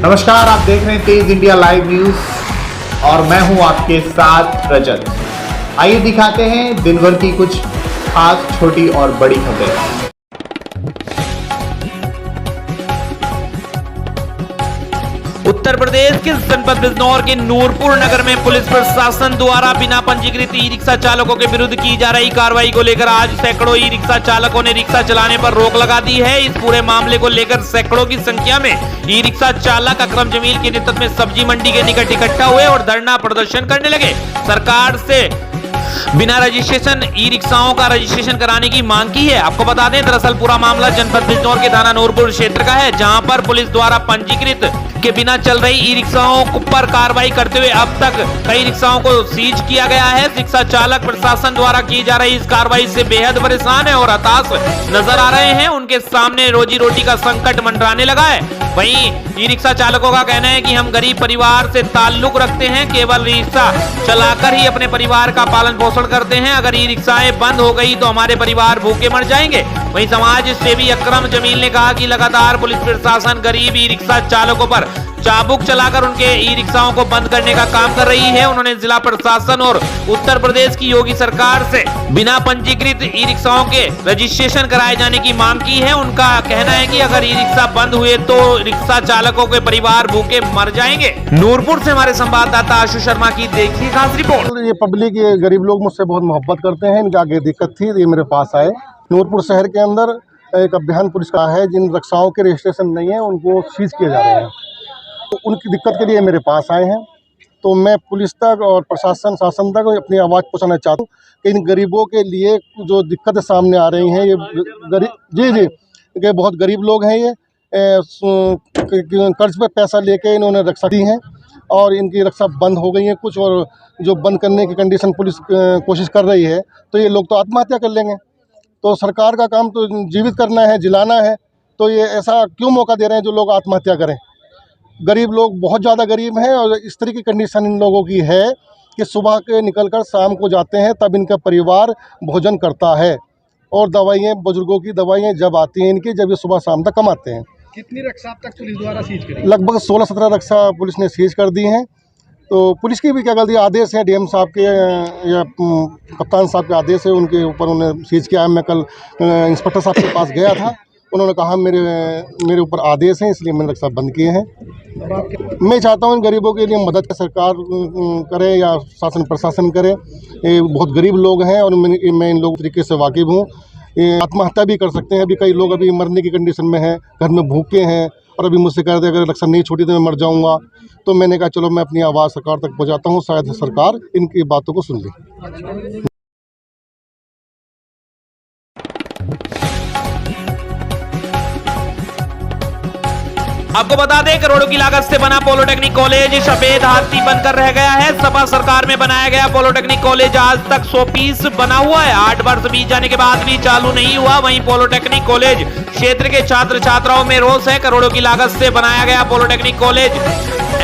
नमस्कार, आप देख रहे हैं तेज इंडिया लाइव न्यूज और मैं हूं आपके साथ रजत। आइए दिखाते हैं दिन भर की कुछ खास छोटी और बड़ी खबरें। उत्तर प्रदेश के जनपद बिजनौर के नूरपुर नगर में पुलिस प्रशासन द्वारा बिना पंजीकृत ई रिक्शा चालकों के विरुद्ध की जा रही कार्रवाई को लेकर आज सैकड़ों ई रिक्शा चालकों ने रिक्शा चलाने पर रोक लगा दी है। इस पूरे मामले को लेकर सैकड़ों की संख्या में ई रिक्शा चालक अकरम जमील के नेतृत्व में सब्जी मंडी के निकट इकट्ठा हुए और धरना प्रदर्शन करने लगे। सरकार से बिना रजिस्ट्रेशन ई रिक्शाओं का रजिस्ट्रेशन कराने की मांग की है। आपको बता दें, दरअसल पूरा मामला जनपद बिजनौर के थाना नूरपुर क्षेत्र का है, जहां पर पुलिस द्वारा पंजीकृत के बिना चल रही ई रिक्शाओं पर कार्रवाई करते हुए अब तक कई रिक्शाओं को सीज किया गया है। रिक्शा चालक प्रशासन द्वारा की जा रही इस कार्रवाई से बेहद परेशान है और हताश नजर आ रहे हैं। उनके सामने रोजी रोटी का संकट मंडराने लगा है। वहीं ई रिक्शा चालकों का कहना है कि हम गरीब परिवार से ताल्लुक रखते हैं, केवल रिक्शा चलाकर ही अपने परिवार का पालन पोषण करते हैं। अगर ई रिक्शाएं बंद हो गई तो हमारे परिवार भूखे मर जाएंगे। वहीं समाज सेवी अकरम जमील ने कहा कि लगातार पुलिस प्रशासन गरीब ई रिक्शा चालकों पर चाबुक चलाकर उनके ई रिक्शाओं को बंद करने का काम कर रही है। उन्होंने जिला प्रशासन और उत्तर प्रदेश की योगी सरकार से बिना पंजीकृत ई रिक्शाओं के रजिस्ट्रेशन कराए जाने की मांग की है। उनका कहना है कि अगर ई रिक्शा बंद हुए तो रिक्शा चालकों के परिवार भूखे मर जाएंगे। नूरपुर से हमारे संवाददाता आशु शर्मा की देखिए खास रिपोर्ट। ये पब्लिक, ये गरीब लोग मुझसे बहुत मोहब्बत करते हैं। इनके आगे दिक्कत थी, ये मेरे पास आए। नूरपुर शहर के अंदर एक अभियान पुलिस का है, जिन रिक्शाओं के रजिस्ट्रेशन नहीं है उनको सीज किए जा रहे हैं। तो उनकी दिक्कत के लिए मेरे पास आए हैं। तो मैं पुलिस तक और प्रशासन शासन तक अपनी आवाज़ पहुंचाना चाहता हूँ कि इन गरीबों के लिए जो दिक्कतें सामने आ रही हैं, ये गरीब ये बहुत गरीब लोग हैं। ये कर्ज पे पैसा लेके इन्होंने रक्षा दी हैं और इनकी रक्षा बंद हो गई है कुछ, और जो बंद करने की कंडीशन पुलिस कोशिश कर रही है, तो ये लोग तो आत्महत्या कर लेंगे। तो सरकार का काम तो जीवित करना है, जिलाना है। तो ये ऐसा क्यों मौका दे रहे हैं जो लोग आत्महत्या करें? गरीब लोग बहुत ज़्यादा गरीब हैं और इस तरह की कंडीशन इन लोगों की है कि सुबह के निकलकर शाम को जाते हैं, तब इनका परिवार भोजन करता है। और दवाइयाँ, बुजुर्गों की दवाइयाँ जब आती हैं इनकी, जब ये सुबह शाम तक कमाते हैं। कितनी रक्षा अब तक पुलिस द्वारा सीज करी? लगभग 16-17 रक्षा पुलिस ने सीज कर दी हैं। तो पुलिस की भी क्या गलती, आदेश है डीएम साहब के या कप्तान साहब के आदेश है, उनके ऊपर उन्होंने सीज किया है। मैं कल इंस्पेक्टर साहब के पास गया था, उन्होंने कहा मेरे ऊपर आदेश है, इसलिए मैंने रक्षा बंद किए हैं। मैं चाहता हूँ इन गरीबों के लिए मदद सरकार करे या शासन प्रशासन करे। ये बहुत गरीब लोग हैं और मैं इन लोगों तरीके से वाकिफ़ हूँ। ये आत्महत्या भी कर सकते हैं। अभी कई लोग अभी मरने की कंडीशन में हैं, घर में भूखे हैं और अभी मुझसे कह रहे थे अगर रक्षा नहीं छूटी तो मैं मर जाऊँगा। तो मैंने कहा चलो मैं अपनी आवाज़ सरकार तक पहुँचाता हूँ, शायद सरकार इनकी बातों को सुन ले। आपको बता दें, करोड़ों की लागत से बना पॉलिटेक्निक कॉलेज सफेद हाथी बनकर रह गया है। सपा सरकार में बनाया गया पॉलिटेक्निक कॉलेज आज तक 100 पीस बना हुआ है। 8 वर्ष बीत जाने के बाद भी चालू नहीं हुआ। वहीं पॉलिटेक्निक कॉलेज क्षेत्र के छात्र छात्राओं में रोष है। करोड़ों की लागत से बनाया गया पॉलिटेक्निक कॉलेज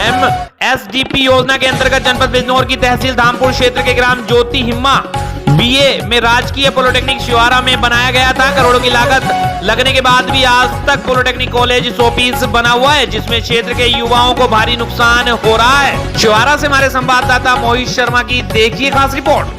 MSDP योजना के अंतर्गत जनपद बिजनौर की तहसील धामपुर क्षेत्र के ग्राम ज्योति हिम्मा BA में राजकीय पॉलिटेक्निक शिवारा में बनाया गया था। करोड़ों की लागत लगने के बाद भी आज तक पॉलिटेक्निक कॉलेज 100 पीस बना हुआ है, जिसमें क्षेत्र के युवाओं को भारी नुकसान हो रहा है। शिवारा से हमारे संवाददाता मोहित शर्मा की देखिए खास रिपोर्ट।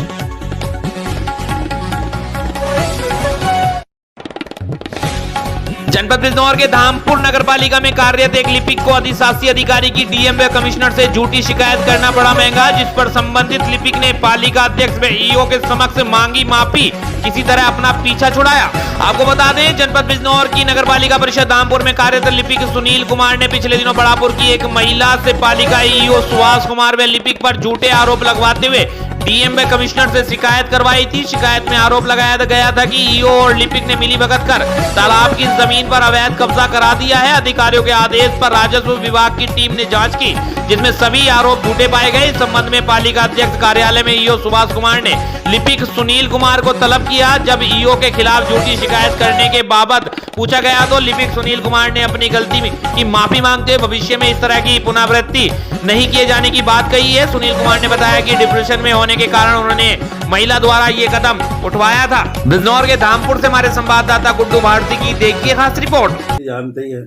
जनपद बिजनौर के धामपुर नगर पालिका में कार्यरत एक लिपिक को अधिशासी अधिकारी की डीएम व कमिश्नर से झूठी शिकायत करना पड़ा महंगा, जिस पर संबंधित लिपिक ने पालिका अध्यक्ष व ईओ के समक्ष मांगी माफी, किसी तरह अपना पीछा छुड़ाया। आपको बता दें, जनपद बिजनौर की नगर पालिका परिषद धामपुर में कार्यरत लिपिक सुनील कुमार ने पिछले दिनों बड़ापुर की एक महिला से पालिका ईओ सुभाष कुमार व लिपिक पर झूठे आरोप लगवाते हुए डीएम व कमिश्नर से शिकायत करवाई थी। शिकायत में आरोप लगाया गया था कि ईओ और लिपिक ने मिलीभगत कर तालाब की जमीन पर अवैध कब्जा करा दिया है। अधिकारियों के आदेश पर राजस्व विभाग की टीम ने जांच की, जिसमें सभी आरोप झूठे पाए गए। इस संबंध में पालिका अध्यक्ष कार्यालय में ईओ सुभाष कुमार ने लिपिक सुनील कुमार को तलब किया। जब ईओ के खिलाफ झूठी शिकायत करने के बाबत पूछा गया तो लिपिक सुनील कुमार ने अपनी गलती की माफी मांगते हुए भविष्य में इस तरह की पुनरावृत्ति नहीं किए जाने की बात कही है। सुनील कुमार ने बताया कि डिप्रेशन में होने के कारण उन्होंने महिला द्वारा ये कदम उठवाया था। बिजनौर के धामपुर से हमारे संवाददाता गुड्डू भारती की देखिए खास रिपोर्ट। जानते ही है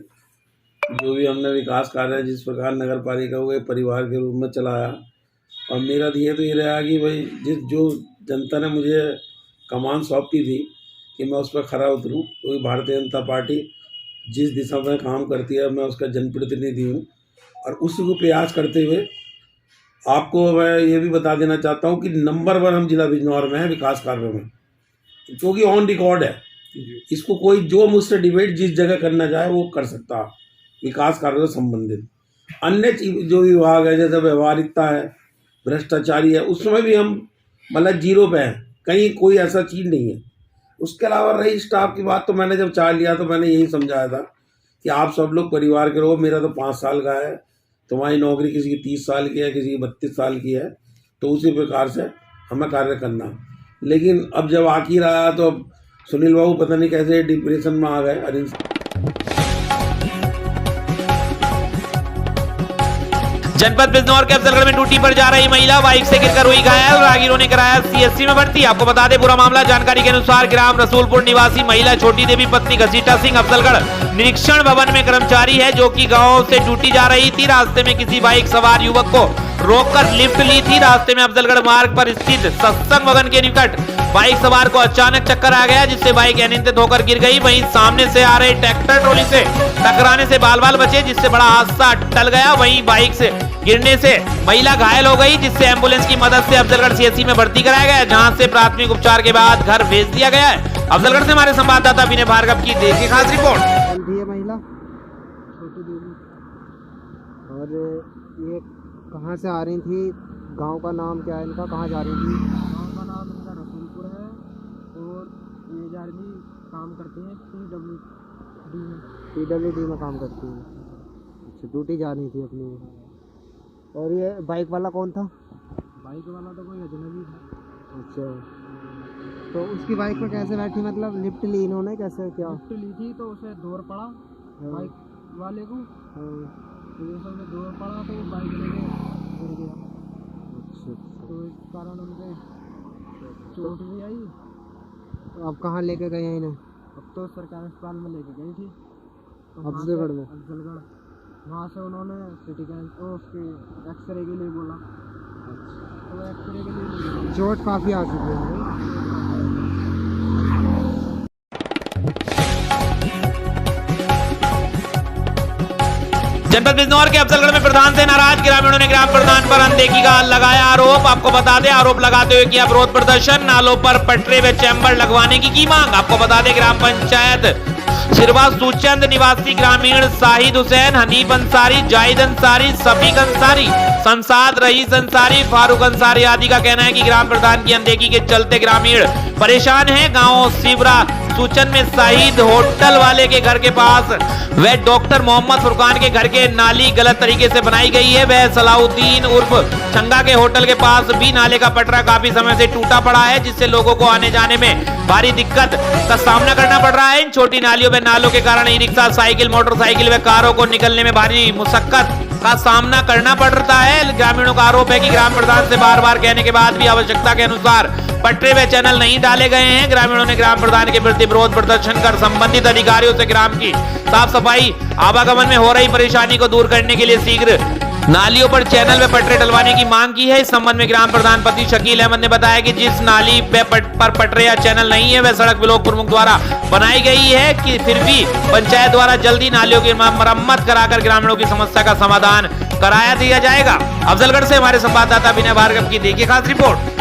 जो भी हमने विकास कार्य जिस प्रकार नगर पालिका को एक परिवार के रूप में चलाया, और मेरा ध्येय तो ये रहा कि भाई जो जनता ने मुझे कमान सौंपी थी कि मैं उस पर खरा उतरूँ, क्योंकि भारतीय जनता पार्टी जिस दिशा में काम करती है मैं उसका जनप्रतिनिधि हूँ, और उसी को प्रयास करते हुए आपको मैं ये भी बता देना चाहता हूँ कि नंबर 1 हम जिला बिजनौर में है विकास कार्यों में, क्योंकि ऑन रिकॉर्ड है। इसको कोई जो मुझसे डिबेट जिस जगह करना चाहे वो कर सकता है विकास कार्यों से संबंधित। अन्य जो विभाग है जैसे व्यवहारिकता है, भ्रष्टाचारी है, उसमें भी हम मतलब 0 पे हैं, कहीं कोई ऐसा चीज़ नहीं है। उसके अलावा रही स्टाफ की बात, तो मैंने जब चार्ज लिया तो मैंने यही समझाया था कि आप सब लोग परिवार के रहो। मेरा तो 5 साल का है, तुम्हारी नौकरी किसी की 30 साल की है, किसी की 32 साल की है, तो उसी प्रकार से हमें कार्य करना। लेकिन अब जब आखिर आया तो अब सुनील बाबू पता नहीं कैसे डिप्रेशन में आ गए। जनपद बिजनौर के अफजलगढ़ में ड्यूटी पर जा रही महिला बाइक से गिरकर हुई घायल, राहगीरों ने कराया सीएससी में भर्ती। आपको बता दें पूरा मामला, जानकारी के अनुसार ग्राम रसूलपुर निवासी महिला छोटी देवी पत्नी घसीटा सिंह अफजलगढ़ निरीक्षण भवन में कर्मचारी है, जो कि गांव से ड्यूटी जा रही थी। रास्ते में किसी बाइक सवार युवक को रोककर लिफ्ट ली थी। रास्ते में अफजलगढ़ मार्ग पर स्थित सत्संग भवन के निकट बाइक सवार को अचानक चक्कर आ गया, जिससे बाइक अनियंत्रित होकर गिर गई। वहीं सामने से आ रहे ट्रैक्टर ट्रॉली से टकराने से बाल बाल बचे, जिससे बड़ा हादसा टल गया। वहीं बाइक से गिरने से महिला घायल हो गई, जिससे एम्बुलेंस की मदद से अफजलगढ़ सीएचसी में भर्ती कराया गया, जहां से प्राथमिक उपचार के बाद घर भेज दिया गया है। अफजलगढ़ से हमारे संवाददाता विनय भार्गव की देखिए खास रिपोर्ट। महिला छोटी देवी, और ये कहाँ से आ रही थी? गांव का नाम क्या है इनका? कहाँ जा रही थी? गांव का नाम इनका रसूलपुर है, और ये जा रही काम करते हैं PWD में काम करती है। अच्छा, ड्यूटी जा रही थी अपनी। और ये बाइक वाला कौन था? बाइक वाला तो कोई अजनबी था। अच्छा, तो उसकी बाइक पे कैसे बैठी? मतलब लिफ्ट ली इन्होंने कैसे, क्या? लिफ्ट ली थी तो उसे दौड़ पड़ा बाइक वाले को, तो ये सब दौड़ पड़ा तो वो बाइक लेके गिर गया। अच्छा, तो इस कारण उनके चोट भी आई। तो अब कहाँ लेके गए हैं इन्हें? अब तो सरकारी अस्पताल में लेके गई थी, तो अफजलगढ़ में। अफजलगढ़ वहाँ से उन्होंने सिटी कैन तो उसके एक्सरे के लिए बोला, तो एक्सरे के लिए चोट काफ़ी आ चुकी है। जनपद बिजनौर के अफजलगढ़ में प्रधान से नाराज ग्रामीणों ने ग्राम प्रधान पर अनदेखी का लगाया आरोप। आपको बता दें, आरोप लगाते हुए किया विरोध प्रदर्शन, नालों पर पटरे व चैम्बर लगवाने की मांग। आपको बता दें ग्राम पंचायत सिरवा सुचंद निवासी ग्रामीण शाहिद हुसैन, हनीफ अंसारी, जाहिद अंसारी, सफीक अंसारी, संसाद रईस अंसारी, फारूक अंसारी आदि का कहना है कि ग्राम प्रधान की अनदेखी के चलते ग्रामीण परेशान हैं। गांव सिवरा सूचन में शाहिद होटल वाले के घर के पास व डॉक्टर मोहम्मद फुरकान के घर के नाली गलत तरीके से बनाई गई है। वह सलाउद्दीन उर्फ चंगा के होटल के पास भी नाले का पटरा काफी समय से टूटा पड़ा है, जिससे लोगों को आने जाने में भारी दिक्कत का सामना करना पड़ रहा है। इन छोटी नालियों में नालों के कारण ई रिक्शा, साइकिल, मोटरसाइकिल व कारों को निकलने में भारी मुशक्कत का सामना करना पड़ रहा है। ग्रामीणों का आरोप है कि ग्राम प्रधान से बार बार कहने के बाद भी आवश्यकता के अनुसार पटरे व चैनल नहीं डाले गए हैं। ग्रामीणों ने ग्राम प्रधान के प्रति विरोध प्रदर्शन कर संबंधित अधिकारियों से ग्राम की साफ सफाई, आवागमन में हो रही परेशानी को दूर करने के लिए शीघ्र नालियों पर चैनल व पटरे डलवाने की मांग की है। इस संबंध में ग्राम प्रधान पति शकील अहमद ने बताया कि जिस नाली पर पटरे या चैनल नहीं है वह सड़क ब्लॉक प्रमुख द्वारा बनाई गई है, कि फिर भी पंचायत द्वारा जल्दी नालियों की मरम्मत कराकर ग्रामीणों की समस्या का समाधान कराया दिया जाएगा। अफजलगढ़ से हमारे संवाददाता विनय भार्गव की देखिए खास रिपोर्ट।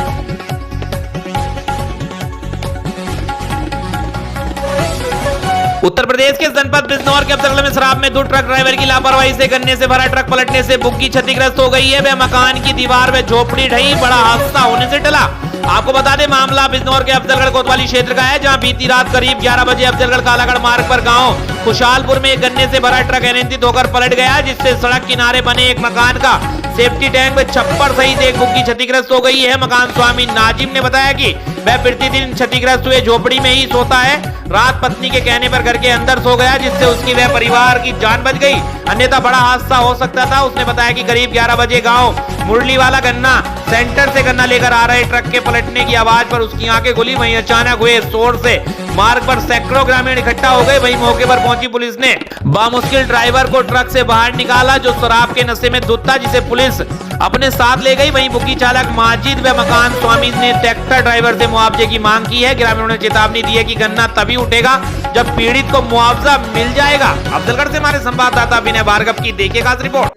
उत्तर प्रदेश के जनपद बिजनौर के अफजलगढ़ में शराब में 2 ट्रक ड्राइवर की लापरवाही से गन्ने से भरा ट्रक पलटने से बुग्गी क्षतिग्रस्त हो गई है। वह मकान की दीवार में झोपड़ी ढही, बड़ा हादसा होने से टला। आपको बता दें मामला बिजनौर के अफजलगढ़ कोतवाली क्षेत्र का है, जहां बीती रात करीब 11 बजे अफजलगढ़ कालागढ़ मार्ग पर गांव खुशहालपुर में एक गन्ने से भरा ट्रक अनियंत्रित होकर पलट गया, जिससे सड़क किनारे बने एक मकान का सेफ्टी टैंक में छप्पर सहित एक बुग्गी क्षतिग्रस्त हो गई है। मकान स्वामी नाजिम ने बताया कि वह प्रतिदिन क्षतिग्रस्त हुए झोपड़ी में ही सोता है। रात पत्नी के कहने पर घर के अंदर सो गया, जिससे उसकी वह परिवार की जान बच गई, अन्यथा बड़ा हादसा हो सकता था। उसने बताया कि करीब 11 बजे गांव मुरली वाला गन्ना सेंटर से गन्ना लेकर आ रहे ट्रक के पलटने की आवाज पर उसकी आंखें खुली। वहीं अचानक हुए शोर से मार्ग पर सैकड़ों ग्रामीण इकट्ठा हो गए। वहीं मौके पर पहुंची पुलिस ने बामुश्किल ड्राइवर को ट्रक से बाहर निकाला, जो शराब के नशे में धुत था, जिसे पुलिस अपने साथ ले गई। वहीं बुग्गी चालक माजिद व मकान स्वामी ने ट्रैक्टर ड्राइवर से मुआवजे की मांग की है। ग्रामीणों ने चेतावनी दी है कि गन्ना तभी उठेगा जब पीड़ित को मुआवजा मिल जाएगा। अफजलगढ़ से हमारे संवाददाता विनय भार्गव की देखिए खास रिपोर्ट।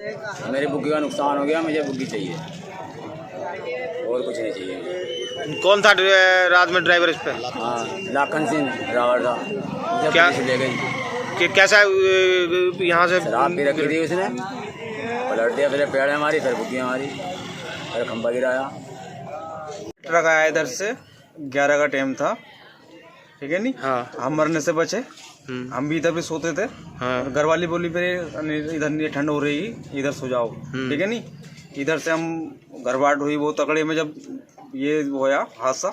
मेरी बुग्गी का नुकसान हो गया, मुझे बुग्गी चाहिए और कुछ नहीं चाहिए। कौन था रात में ड्राइवर इस पे? हाँ, लाखन सिंह ड्राइवर था। मुझे क्या पुलिस ले गई कि कैसा यहाँ से शराब पी रखी थी उसने, पलट दिया, फिर पेड़ हमारी, फिर बुग्गी हमारी, फिर खंबा गिराया। ट्रक आया इधर से, 11 का टाइम था, ठीक है नहीं। हाँ। हम मरने से बचे, हम भी इधर पे सोते थे। हाँ। घर वाली बोली फिर इधर नहीं ठंड हो रही, इधर सो जाओ, ठीक है नहीं। इधर से हम घर बाट हुई वो तकड़े में, जब ये होया हादसा,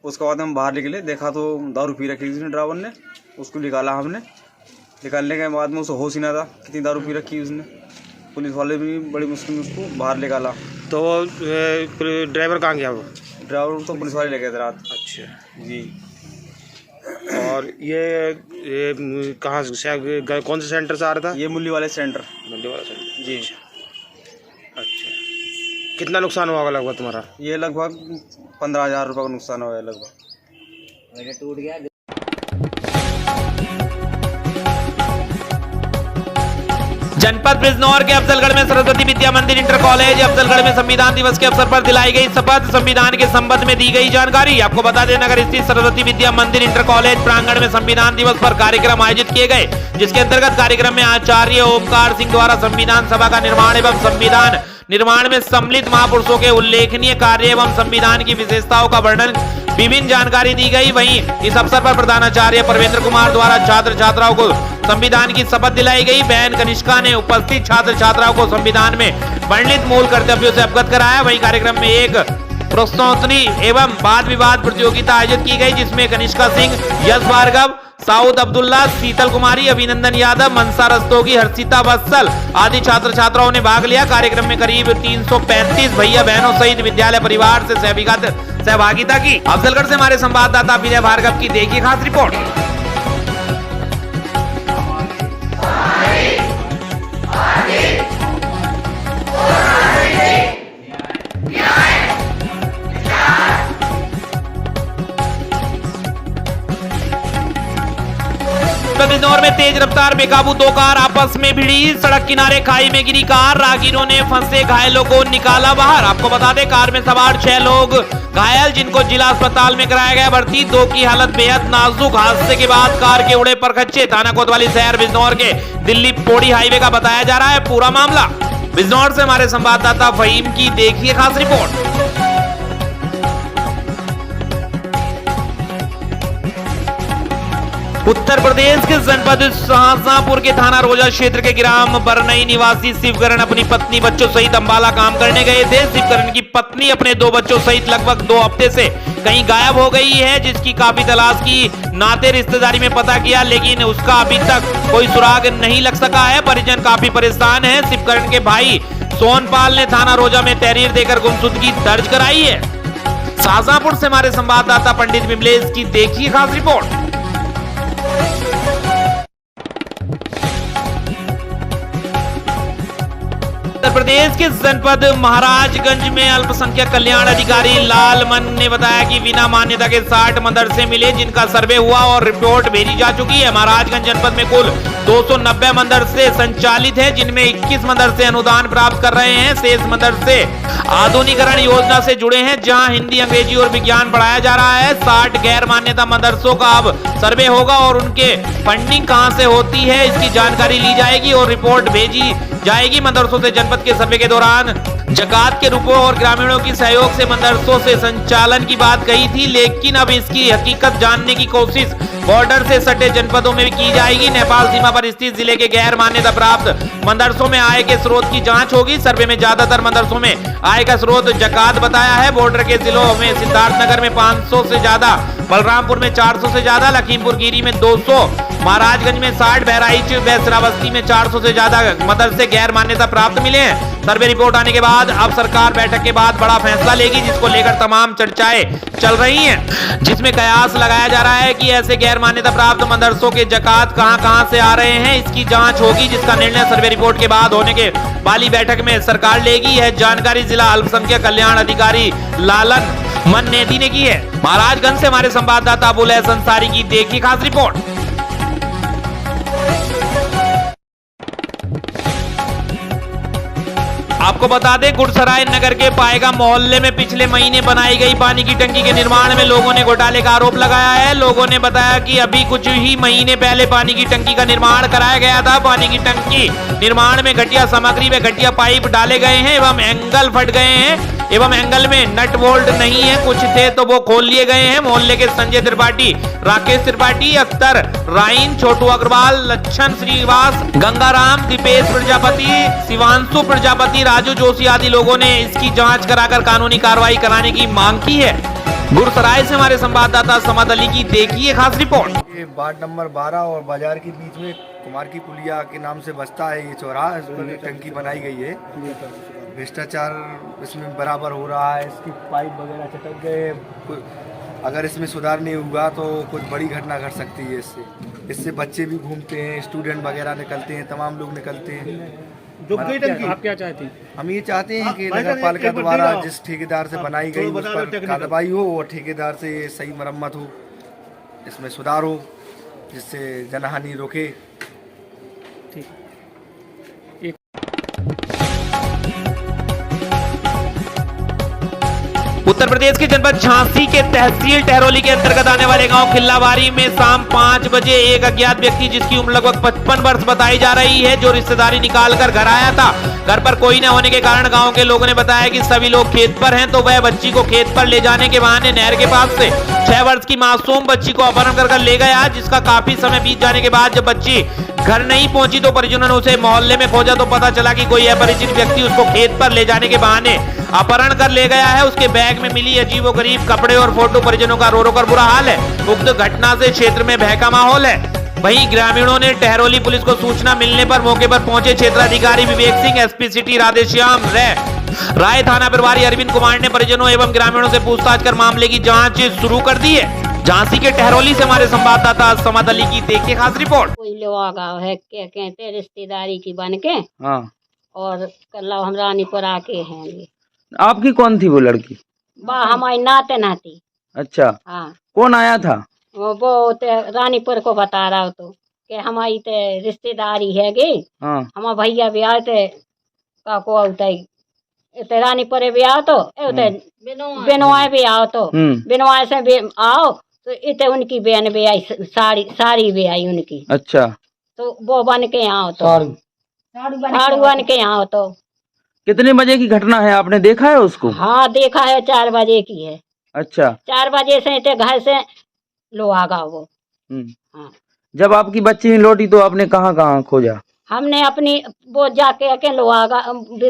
उसके बाद हम बाहर निकले, देखा तो दारू पी रखी थी ड्राइवर ने। उसको निकाला हमने, निकालने के बाद में उसे होश ही ना था कितनी दारू पी रखी उसने। पुलिस वाले भी बड़ी मुश्किल में उसको बाहर निकाला। तो ड्राइवर कहाँ गया वो? ड्राइवर तो पुलिस वाले ले गए थे रात। अच्छा जी। और ये कहाँ से, कौन से सेंटर से आ रहा था? ये मुल्ली वाले सेंटर। मुल्ली वाला सेंटर जी। अच्छा, कितना नुकसान हुआ लगभग तुम्हारा? ये लगभग 15,000 रुपये का नुकसान हुआ है लगभग। मेरे टूट गया। जनपद बिजनौर के अफजलगढ़ में सरस्वती विद्या मंदिर इंटर कॉलेज अफजलगढ़ में संविधान दिवस के अवसर पर दिलाई गई शपथ, संविधान के संबंध में दी गई जानकारी। आपको बता दें, नगर स्थित सरस्वती विद्या मंदिर इंटर कॉलेज प्रांगण में संविधान दिवस पर कार्यक्रम आयोजित किए गए, जिसके अंतर्गत कार्यक्रम में आचार्य ओमकार सिंह द्वारा संविधान सभा का निर्माण एवं संविधान निर्माण में सम्मिलित महापुरुषों के उल्लेखनीय कार्य एवं संविधान की विशेषताओं का वर्णन, विभिन्न जानकारी दी गई। वहीं इस अवसर पर प्रधानाचार्य परवेंद्र कुमार द्वारा छात्र छात्राओं को संविधान की शपथ दिलाई गई। बहन कनिष्का ने उपस्थित छात्र छात्राओं को संविधान में वर्णित मूल कर्तव्यों से अवगत कराया। वहीं कार्यक्रम में एक प्रश्नोत्तरी एवं वाद विवाद प्रतियोगिता आयोजित की गई, जिसमें कनिष्का सिंह, यश भार्गव, साउद अब्दुल्ला, शीतल कुमारी, अभिनंदन यादव, मनसा रस्तोगी, हर्षिता वत्सल आदि छात्र छात्राओं ने भाग लिया। कार्यक्रम में करीब 335 भैया बहनों सहित विद्यालय परिवार से सहभागिता की। अफजलगढ़ से हमारे संवाददाता विनय भार्गव की देखिए खास रिपोर्ट। बिजनौर में तेज रफ्तार बेकाबू दो कार आपस में भिड़ी, सड़क किनारे खाई में गिरी कार, राहगीरों ने फंसे घायलों को निकाला बाहर। आपको बता दें, कार में सवार 6 लोग घायल, जिनको जिला अस्पताल में कराया गया भर्ती। 2 की हालत बेहद नाजुक। हादसे के बाद कार के उड़े परखच्चे। थाना कोतवाली शहर बिजनौर के दिल्ली पौड़ी हाईवे का बताया जा रहा है पूरा मामला। बिजनौर से हमारे संवाददाता फहीम की देखिए खास रिपोर्ट। उत्तर प्रदेश के जनपद शाहजहांपुर के थाना रोजा क्षेत्र के ग्राम बरनई निवासी शिवकरण अपनी पत्नी बच्चों सहित अंबाला काम करने गए थे। शिवकरण की पत्नी अपने 2 बच्चों सहित लगभग 2 हफ्ते से कहीं गायब हो गई है, जिसकी काफी तलाश की। नाते रिश्तेदारी में पता किया, लेकिन उसका अभी तक कोई सुराग नहीं लग सका है। परिजन काफी परेशान है। शिवकरण के भाई सोनपाल ने थाना रोजा में तहरीर देकर गुमशुदगी दर्ज कराई है। शाहजहांपुर से हमारे संवाददाता पंडित विमलेश की देखिए खास रिपोर्ट। उत्तर प्रदेश के जनपद महाराजगंज में अल्पसंख्यक कल्याण अधिकारी लालमन ने बताया कि बिना मान्यता के 60 मदरसे मिले, जिनका सर्वे हुआ और रिपोर्ट भेजी जा चुकी है। महाराजगंज जनपद में कुल 290 मदरसे संचालित हैं, जिनमें 21 मदरसे अनुदान प्राप्त कर रहे हैं। शेष मदरसे आधुनिकीकरण योजना से जुड़े हैं, जहां हिंदी, अंग्रेजी और विज्ञान पढ़ाया जा रहा है। 60 गैर मान्यता मदरसों का अब सर्वे होगा और उनके फंडिंग कहां से होती है, इसकी जानकारी ली जाएगी और रिपोर्ट भेजी जाएगी। मदरसों से जनपद के सर्वे के दौरान जकात के रुपयों और ग्रामीणों की सहयोग से मदरसों से संचालन की बात कही थी, लेकिन अब इसकी हकीकत जानने की कोशिश बॉर्डर से सटे जनपदों में भी की जाएगी। नेपाल सीमा पर स्थित जिले के गैर मान्यता प्राप्त मदरसों में आय के स्रोत की जांच होगी। सर्वे में ज्यादातर मदरसों में आय का स्रोत जकात बताया है। बॉर्डर के जिलों में सिद्धार्थनगर में 500 से ज्यादा, बलरामपुर में 400 से ज्यादा, लखीमपुर खीरी में 200, महाराजगंज में 60, बहराइच व श्रावस्ती में 400 से ज्यादा मदरसे गैर मान्यता प्राप्त मिले हैं। सर्वे रिपोर्ट आने के बाद अब सरकार बैठक के बाद बड़ा फैसला लेगी, जिसको लेकर तमाम चर्चाएं चल रही हैं, जिसमें कयास लगाया जा रहा है कि ऐसे गैर मान्यता प्राप्त मदरसों के ज़कात कहां से आ रहे हैं। इसकी जांच होगी, जिसका निर्णय सर्वे रिपोर्ट के बाद होने के वाली बैठक में सरकार लेगी। है जानकारी जिला अल्पसंख्यक कल्याण अधिकारी लालन मन्नेदी ने की है। महाराजगंज से हमारे संवाददाता अबुल हसन अंसारी की देखिए खास रिपोर्ट। आपको बता दें, गुड़सराय नगर के पाएगा मोहल्ले में पिछले महीने बनाई गई पानी की टंकी के निर्माण में लोगों ने घोटाले का आरोप लगाया है। लोगों ने बताया कि अभी कुछ ही महीने पहले पानी की टंकी का निर्माण कराया गया था। पानी की टंकी निर्माण में घटिया सामग्री व घटिया पाइप डाले गए हैं एवं एंगल फट गए हैं एवं एंगल में नट बोल्ट नहीं है, कुछ थे तो वो खोल लिए गए हैं। मोहल्ले के संजय त्रिपाठी, राकेश त्रिपाठी, अख्तर राइन, छोटू अग्रवाल, लच्छन श्रीवास, गंगाराम, दीपेश प्रजापति, शिवांशु प्रजापति, राजू जोशी आदि लोगों ने इसकी जांच कराकर कानूनी कार्रवाई कराने की मांग की है। गुड़सराय से हमारे संवाददाता समद अली की देखिए खास रिपोर्ट। ये वार्ड नंबर 12 और बाजार के बीच में कुमार की पुलिया के नाम से बसता है ये चौराहा, इस पर टंकी बनाई गई है। भ्रष्टाचार इसमें बराबर हो रहा है, इसकी पाइप वगैरह चटक गए। अगर इसमें सुधार नहीं हुआ तो कुछ बड़ी घटना घट सकती है। इससे बच्चे भी घूमते हैं, स्टूडेंट वगैरह निकलते हैं, तमाम लोग निकलते हैं। आप क्या चाहते हैं? हम ये चाहते हैं कि नगर पालिका द्वारा जिस ठेकेदार से बनाई गई उस पर कार्रवाई हो और ठेकेदार से सही मरम्मत हो, इसमें सुधार हो, जिससे जनहानि रोके। उत्तर प्रदेश के जनपद झांसी के तहसील टहरौली के अंतर्गत आने वाले गांव खिल्लावारी में शाम 5 बजे एक अज्ञात व्यक्ति, जिसकी उम्र लगभग 55 वर्ष बताई जा रही है, जो रिश्तेदारी निकालकर घर आया था। घर पर कोई न होने के कारण गांव के लोगों ने बताया कि सभी लोग खेत पर हैं, तो वह बच्ची को खेत पर ले जाने के बहाने नहर के पास से 6 वर्ष की मासूम बच्ची को अपहरण कर ले गया, जिसका काफी समय बीत जाने के बाद जब बच्ची घर नहीं पहुंची तो परिजनों ने उसे मोहल्ले में खोजा तो पता चला कि कोई अपरिचित व्यक्ति उसको खेत पर ले जाने के बहाने अपहरण कर ले गया है। उसके बैग में मिली अजीबोगरीब कपड़े और फोटो परिजनों का रो रो कर बुरा हाल है। उक्त घटना से क्षेत्र में भय का माहौल है। वहीं ग्रामीणों ने टहरौली पुलिस को सूचना मिलने पर मौके पर पहुंचे क्षेत्राधिकारी विवेक सिंह, एसपी सिटी राधेश्याम राय, थाना प्रभारी अरविंद कुमार ने परिजनों एवं ग्रामीणों से पूछताछ कर मामले की जांच शुरू कर दी है। झांसी के टहरौली से हमारे संवाददाता समद अली की देखिए खास रिपोर्ट। कोई लोग है क्या कहते हैं रिश्तेदारी की बन के, हाँ, और कल हम रानीपुर आके हैं। आपकी कौन थी वो लड़की? हमारी नाते नाती। अच्छा, हाँ। कौन आया था? वो रानीपुर को बता रहा हो तो कि हमारी ते रिश्तेदारी है गे। हाँ। हमारे भैया भी आए थे काको ते रानीपुर भी आओ तो बिनवाए भी आओ तो बिनवाए से भी आओ तो इतने उनकी बहन भी आई, साड़ी भी आई उनकी। अच्छा, तो वो बन के आओ तो साड़ू बन के आओ तो। कितने बजे की घटना है, आपने देखा है उसको? हाँ देखा है, 4 बजे की है। अच्छा, 4 बजे से घर से लो आगा वो। हाँ। जब आपकी बच्ची नहीं लौटी तो आपने कहाँ कहाँ खोजा? हमने अपनी वो जाके के लो आगा,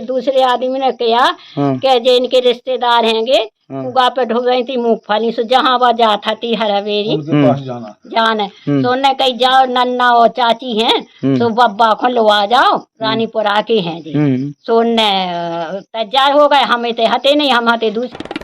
दूसरे आदमी ने किया कि जो इनके रिश्तेदार हैंगे उगा पे ढुक गई थी मूंगफली से, जहाँ वह जाता थी हरावेरी जाना तो उन्हें कही जाओ नन्ना और चाची हैं तो बब्बा को लो आ जाओ, रानीपुर आके हैं जी। तो उन्हें तैयार हो गए, हमें तो हते नहीं, हम हते दूसरे।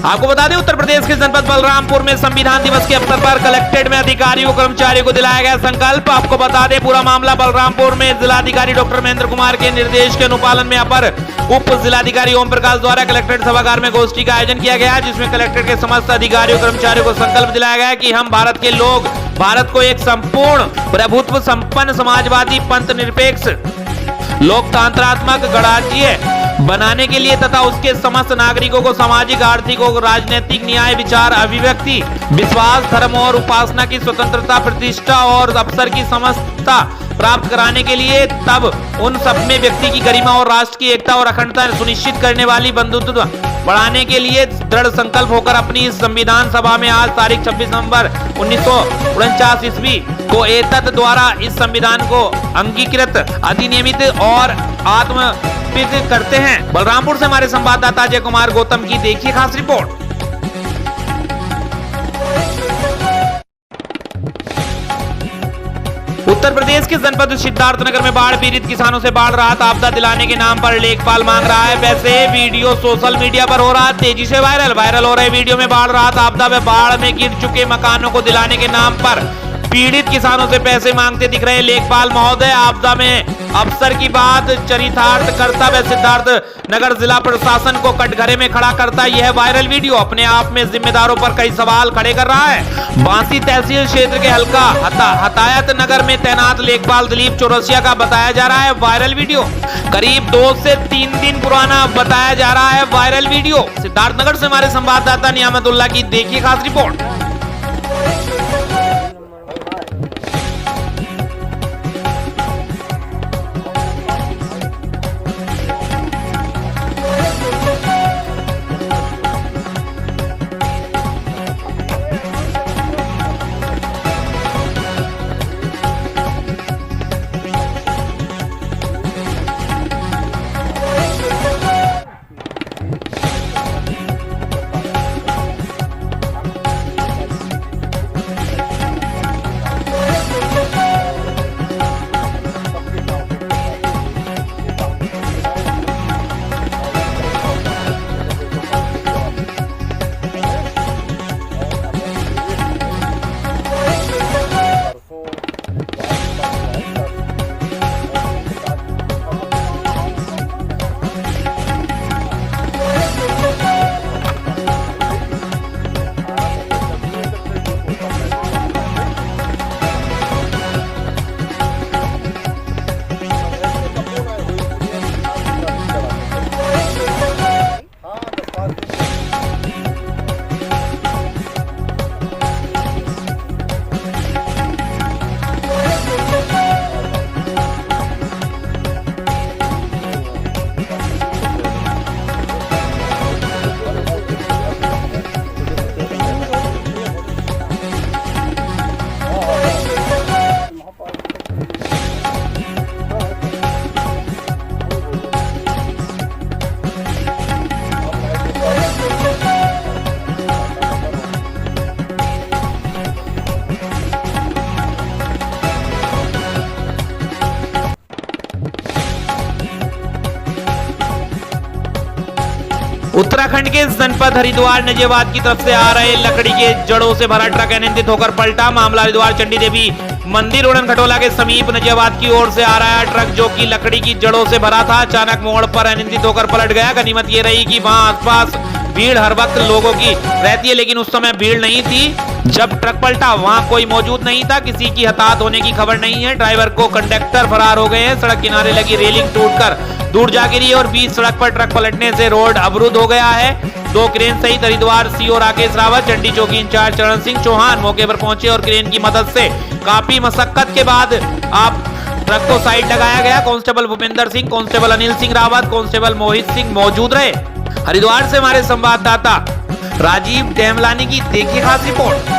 आपको बता दें, उत्तर प्रदेश के जनपद बलरामपुर में संविधान दिवस के अवसर पर कलेक्ट्रेट में अधिकारियों कर्मचारियों को दिलाया गया संकल्प। आपको बता दें, पूरा मामला बलरामपुर में जिलाधिकारी डॉक्टर महेंद्र कुमार के निर्देश के अनुपालन में अपर उप जिलाधिकारी ओम प्रकाश द्वारा कलेक्ट्रेट सभागार में गोष्ठी का आयोजन किया गया, जिसमें कलेक्ट्रेट के समस्त अधिकारियों कर्मचारियों को संकल्प दिलाया गया कि हम भारत के लोग भारत को एक संपूर्ण प्रभुत्व संपन्न समाजवादी पंथ निरपेक्ष लोकतंत्रात्मक गणराज्य बनाने के लिए तथा उसके समस्त नागरिकों को सामाजिक, आर्थिक और राजनीतिक न्याय, विचार, अभिव्यक्ति, विश्वास, धर्म और उपासना की स्वतंत्रता, प्रतिष्ठा और अवसर की समता प्राप्त कराने के लिए तब उन सब में व्यक्ति की गरिमा और राष्ट्र की एकता और अखंडता सुनिश्चित करने वाली बंधुत्व बढ़ाने के लिए दृढ़ संकल्प होकर अपनी इस संविधान सभा में आज तारीख 26 नवंबर 1949 ईस्वी को एतत् द्वारा इस संविधान को अंगीकृत, अधिनियमित और आत्मपित करते हैं। बलरामपुर से हमारे संवाददाता अजय कुमार गौतम की देखिए खास रिपोर्ट। उत्तर प्रदेश के जनपद सिद्धार्थनगर में बाढ़ पीड़ित किसानों से बाढ़ राहत आपदा दिलाने के नाम पर लेखपाल मांग रहा है। वैसे वीडियो सोशल मीडिया पर हो रहा है तेजी से वायरल हो रहे वीडियो में बाढ़ राहत आपदा में बाढ़ में गिर चुके मकानों को दिलाने के नाम पर पीड़ित किसानों से पैसे मांगते दिख रहे लेखपाल महोदय। आपदा में अफसर की बात चरितार्थ करता व सिद्धार्थ नगर जिला प्रशासन को कटघरे में खड़ा करता यह वायरल वीडियो अपने आप में जिम्मेदारों पर कई सवाल खड़े कर रहा है। बांसी तहसील क्षेत्र के हल्का हतायत नगर में तैनात लेखपाल दिलीप चौरसिया का बताया जा रहा है वायरल वीडियो। करीब 2 से 3 दिन पुराना बताया जा रहा है वायरल वीडियो। सिद्धार्थनगर से हमारे संवाददाता नियामतुल्लाह की देखिए खास रिपोर्ट। उत्तराखंड के जनपद हरिद्वार नजेवाद की तरफ से आ रहे लकड़ी के जड़ों से भरा ट्रक अनियंत्रित होकर पलटा। मामला हरिद्वार चंडी देवी मंदिर उड़न खटोला के समीप नजेवाद की ओर से आ रहा है ट्रक जो कि लकड़ी की जड़ों से भरा था। अचानक मोड़ पर अनियंत्रित होकर पलट गया। गनीमत ये रही कि वहां आसपास भीड़ हर वक्त लोगों की रहती है, लेकिन उस समय भीड़ नहीं थी जब ट्रक पलटा। वहां कोई मौजूद नहीं था। किसी की हताहत होने की खबर नहीं है। ड्राइवर को कंडक्टर फरार हो गए हैं। सड़क किनारे लगी रेलिंग टूटकर दूर जा गिरी और बीच सड़क पर ट्रक पलटने से रोड अवरुद्ध हो गया है। 2 क्रेन सहित हरिद्वार सीओ राकेश रावत, चंडी चौकी इंचार्ज चरण सिंह चौहान मौके पर पहुंचे और क्रेन की मदद से काफी मशक्कत के बाद आप ट्रक को साइड लगाया गया। Constable Bhupendra Singh, constable Anil Singh Rawat, constable Mohit Singh मौजूद रहे। हरिद्वार से हमारे संवाददाता राजीव डेमलानी की देखिए खास रिपोर्ट।